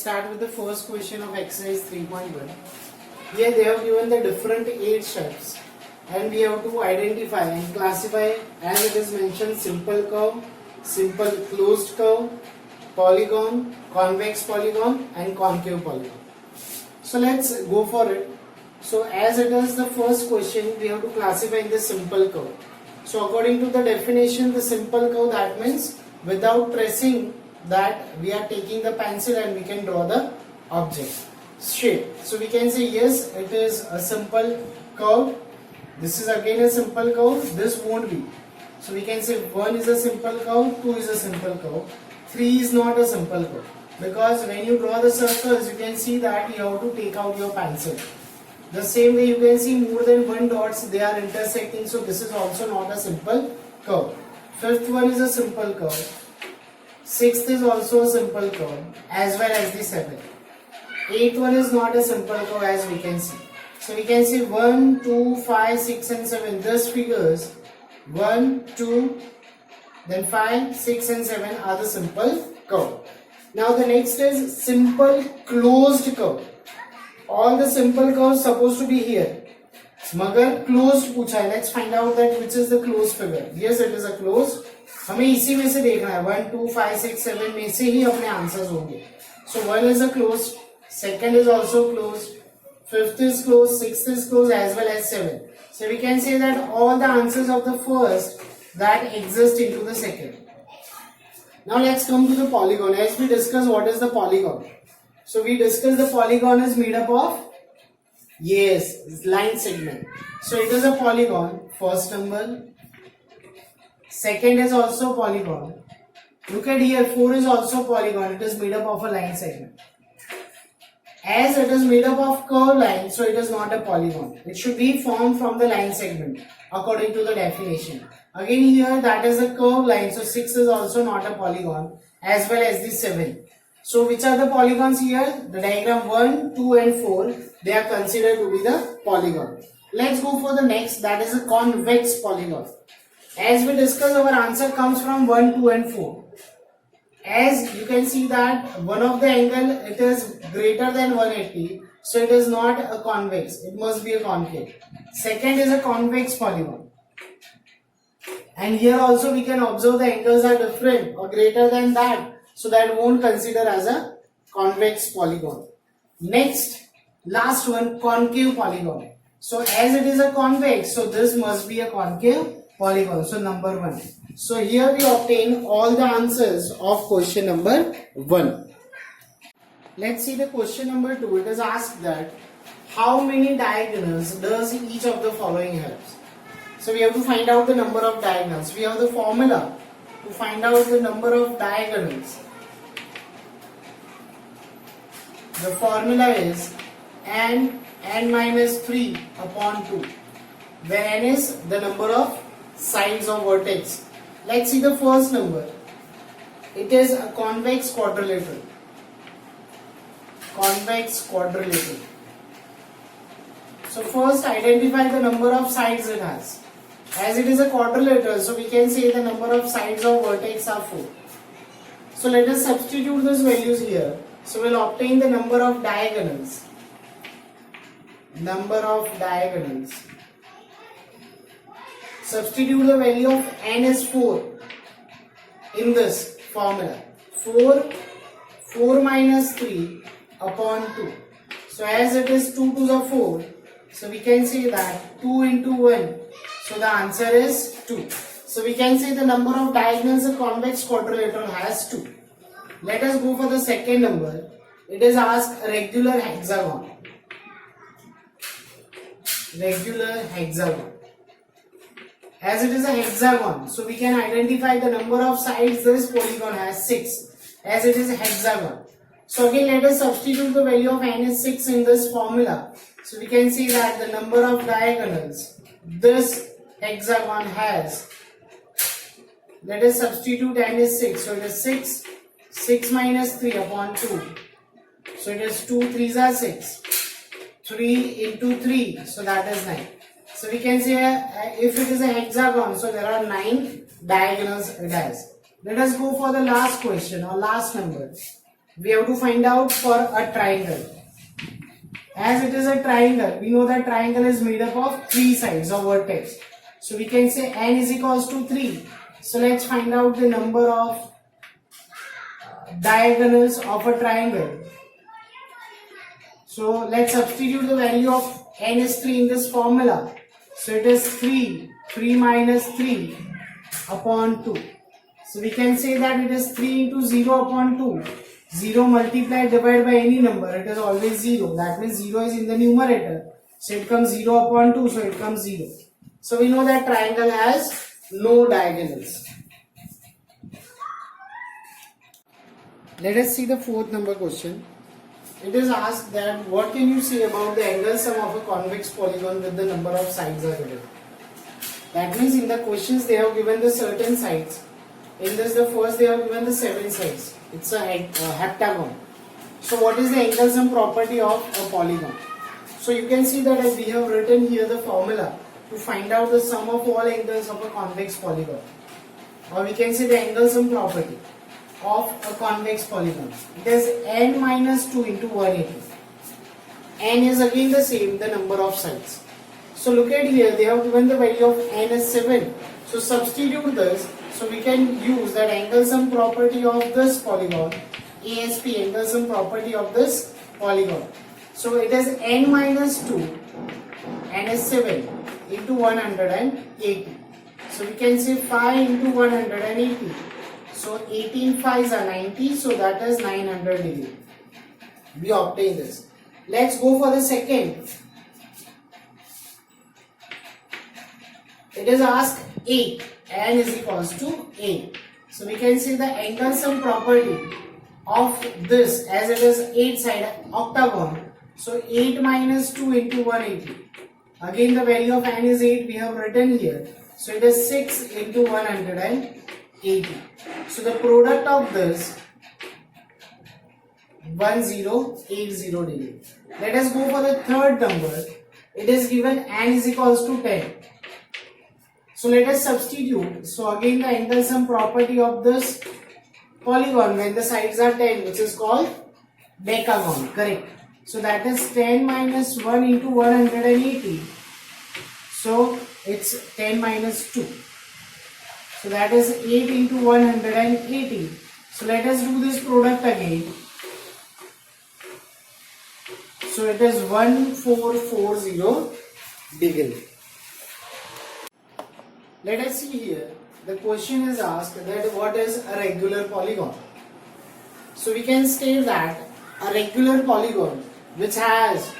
start with the first question of exercise 3.1. Here they have given the different 8 shapes and we have to identify and classify as it is mentioned: simple curve, simple closed curve, polygon, convex polygon and concave polygon. So let's go for it. So as it is the first question, we have to classify in the simple curve. So according to the definition, the simple curve, that means without pressing that we are taking the pencil and we can draw the object shape. So we can say yes, it is a simple curve. This is again a simple curve. This won't be. So we can say 1 is a simple curve, 2 is a simple curve, 3 is not a simple curve, because when you draw the circles you can see that you have to take out your pencil. The same way you can see more than one dots, they are intersecting, so this is also not a simple curve. Fifth one is a simple curve. Sixth is also a simple curve as well as the seventh. Eighth one is not a simple curve as we can see. So we can see 1, 2, 5, 6 and 7. These figures 1, 2, then 5, 6 and 7 are the simple curve. Now the next is simple closed curve. All the simple curves supposed to be here. मगर closed पूछा है. Let's find out that which is the closed figure. Yes, it is a closed. हमें इसी में से देखना है. 1, 2, 5, 6, 7 में से ही अपने आंसर्स होंगे. So 1 is a closed, second is also closed, fifth is closed, sixth is closed as well as 7. So we can say that all the answers of the first that exist into the second. Now let's come to the polygon. As we discuss what is the polygon. So we discussed the polygon is made up of, yes, line segment. So it is a polygon, first number. Second is also polygon. Look at here, 4 is also polygon. It is made up of a line segment. As it is made up of curved line, so it is not a polygon. It should be formed from the line segment according to the definition. Again here that is a curved line, so 6 is also not a polygon as well as the 7. So which are the polygons here? The diagram 1, 2 and 4, they are considered to be the polygon. Let's go for the next, that is a convex polygon. As we discussed, our answer comes from 1, 2 and 4. As you can see that one of the angle, it is greater than 180, so it is not a convex, it must be a concave. Second is a convex polygon. And here also we can observe the angles are different or greater than that, so that won't consider as a convex polygon. Next, last one, concave polygon. So as it is a convex, so this must be a concave polygon. So number 1. So here we obtain all the answers of question number 1. Let's see the question number 2. It is asked that how many diagonals does each of the following have? So we have to find out the number of diagonals. We have the formula to find out the number of diagonals. The formula is n minus 3 upon 2, where n is the number of sides of vertex. Let's see the first number. It is a convex quadrilateral. Convex quadrilateral. So first identify the number of sides it has. As it is a quadrilateral, so we can say the number of sides of vertex are 4. So let us substitute these values here. So we'll obtain the number of diagonals. Number of diagonals. Substitute the value of n is 4 in this formula. 4 minus 3 upon 2. So as it is 2 to the 4, so we can say that 2 into 1. So the answer is 2. So we can say the number of diagonals a convex quadrilateral has 2. Let us go for the second number. It is asked regular hexagon. Regular hexagon. As it is a hexagon, so we can identify the number of sides this polygon has 6. As it is a hexagon. So again let us substitute the value of n is 6 in this formula. So we can see that the number of diagonals this hexagon has, let us substitute n is 6. So it is 6. 6 minus 3 upon 2. So it is 2 3s are 6. 3 into 3. So that is 9. So we can say if it is a hexagon, so there are 9 diagonals it has. Let us go for the last question or last number. we have to find out for a triangle. As it is a triangle, we know that triangle is made up of three sides or vertex. So we can say n is equals to 3. So let's find out the number of diagonals of a triangle. So let's substitute the value of n is 3 in this formula. So it is 3 minus 3 upon 2. So we can say that it is 3 into 0 upon 2. 0 multiplied divided by any number, it is always 0. That means 0 is in the numerator. So it comes 0 upon 2, so it comes 0. So we know that triangle has no diagonals. Let us see the fourth number question. It is asked that what can you say about the angle sum of a convex polygon with the number of sides are given. That means in the questions they have given the certain sides. In this the first they have given the 7 sides. It's a heptagon. So what is the angle sum property of a polygon? So you can see that we have written here the formula to find out the sum of all angles of a convex polygon. Or we can say the angle sum property of a convex polygon. It is n minus 2 into 180. N is again the same, the number of sides. So look at here, they have given the value of n as 7. So substitute this. So we can use that angle sum property of this polygon, ASP, angle sum property of this polygon. So it is n minus 2, n is 7 into 180. So we can say 5 into 180. So 18 5s are 90, so that is 900 degree. We obtain this. Let's go for the second. It is asked 8, n is equals to 8. So we can say the angle sum property of this, as it is 8 side octagon. So 8 minus 2 into 180. Again the value of n is 8, we have written here. So it is 6 into 180. So the product of this 1080 degree. Let us go for the third number. It is given n is equals to 10. So let us substitute. So again the angle sum property of this polygon when the sides are 10, which is called decagon, correct? So that is 10 minus 1 into 180. So it's 10 minus 2. So that is 8 into 180. So let us do this product again. So it is 1440 degree. Let us see here. The question is asked that what is a regular polygon. So we can state that a regular polygon which has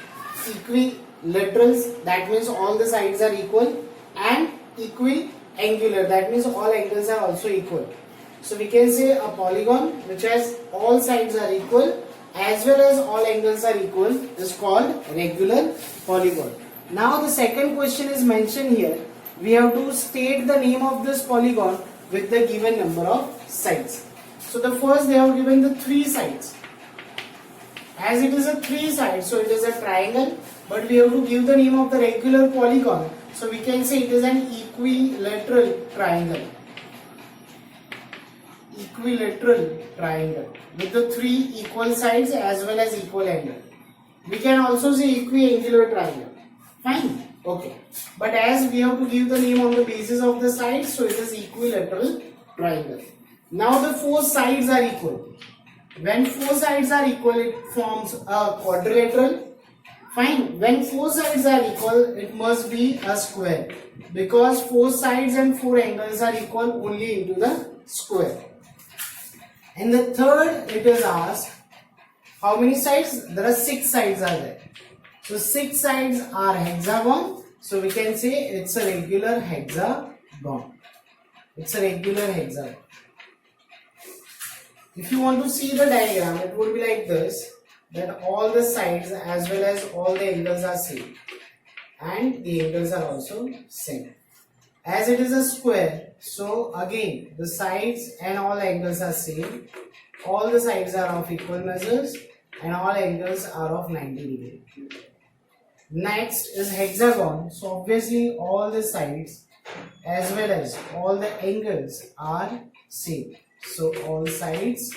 equilaterals, that means all the sides are equal, and equiangular, that means all angles are also equal. So we can say a polygon which has all sides are equal as well as all angles are equal is called regular polygon. Now the second question is mentioned here. We have to state the name of this polygon with the given number of sides. So the first they have given the 3 sides. As it is a 3 sides, so it is a triangle, but we have to give the name of the regular polygon. So we can say it is an equilateral triangle. Equilateral triangle with the 3 equal sides as well as equal angle. We can also say equiangular triangle. Fine. Okay. But as we have to give the name on the basis of the sides, so it is equilateral triangle. Now the 4 sides are equal. When 4 sides are equal, it forms a quadrilateral. Fine. When 4 sides are equal, it must be a square. Because 4 sides and 4 angles are equal only into the square. And the third, it is asked, how many sides? There are 6 sides are there. So 6 sides are hexagon. So we can say it's a regular hexagon. It's a regular hexagon. If you want to see the diagram, it would be like this, that all the sides as well as all the angles are same. And the angles are also same. As it is a square, so again the sides and all angles are same. All the sides are of equal measures and all angles are of 90 degree. Next is hexagon. So obviously all the sides as well as all the angles are same. So all sides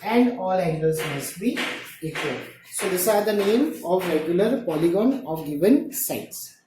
and all angles must be equal. So these are the name of regular polygon of given sides.